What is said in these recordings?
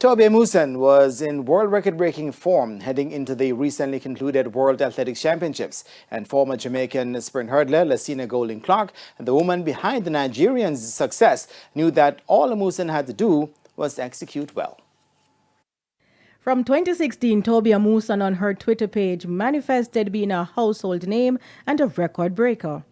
Toby Amusan was in world record-breaking form heading into the recently concluded World Athletics Championships, and former Jamaican sprint hurdler Lucina Golding Clark, the woman behind the Nigerians' success, knew that all Amusan had to do was execute well. From 2016, Toby Amusan on her Twitter page manifested being a household name and a record breaker.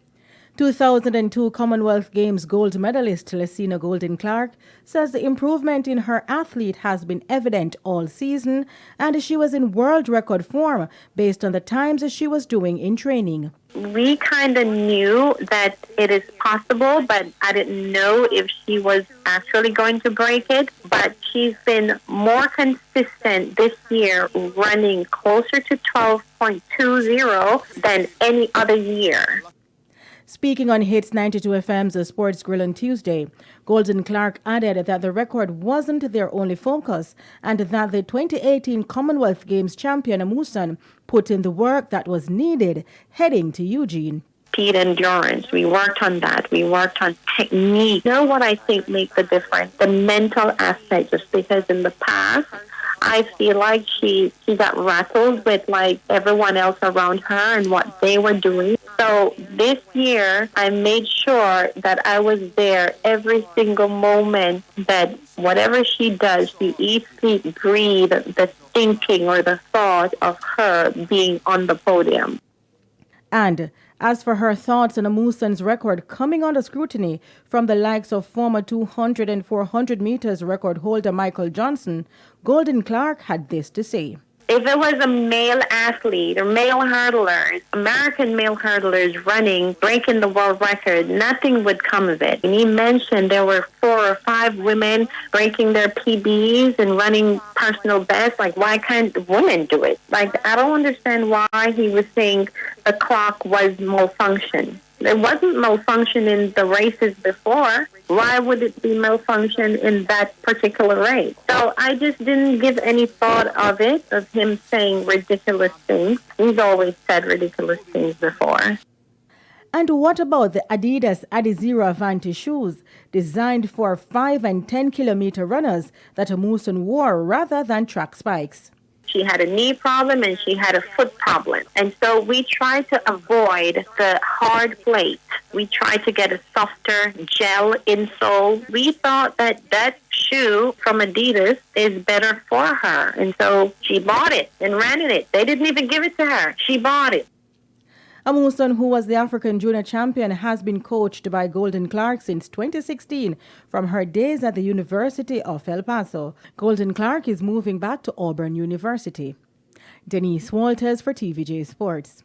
2002 Commonwealth Games gold medalist Lucina Golding Clark says the improvement in her athlete has been evident all season, and she was in world record form based on the times she was doing in training. We kind of knew that it is possible, but I didn't know if she was actually going to break it. But she's been more consistent this year, running closer to 12.20 than any other year. Speaking on Hits 92 FM's Sports Grill on Tuesday, Golding Clark added that the record wasn't their only focus and that the 2018 Commonwealth Games champion Amusan put in the work that was needed heading to Eugene. Speed endurance, we worked on that. We worked on technique. You know what I think makes the difference? The mental aspect, just because in the past, I feel like she got rattled with like everyone else around her and what they were doing. So this year, I made sure that I was there every single moment, that whatever she does, she eats, sleep, breathe, the thinking or the thought of her being on the podium. And as for her thoughts on Amusan's record coming under scrutiny from the likes of former 200 and 400 meters record holder Michael Johnson, Golding Clark had this to say. If it was a male athlete or male hurdlers, American male hurdlers running, breaking the world record, nothing would come of it. And he mentioned there were 4 or 5 women breaking their PBs and running personal bests. Like, why can't women do it? Like, I don't understand why he was saying the clock was malfunction. There wasn't malfunction in the races before. Why would it be malfunction in that particular race? So I just didn't give any thought of it, of him saying ridiculous things. He's always said ridiculous things before. And what about the Adidas Adizero Avanti shoes designed for 5 and 10 kilometer runners that Amusan wore rather than track spikes? She had a knee problem and she had a foot problem. And so we tried to avoid the hard plate. We tried to get a softer gel insole. We thought that that shoe from Adidas is better for her. And so she bought it and ran in it. They didn't even give it to her. She bought it. Amusan, who was the African junior champion, has been coached by Golding Clark since 2016 from her days at the University of El Paso. Golding Clark is moving back to Auburn University. Denise Walters for TVJ Sports.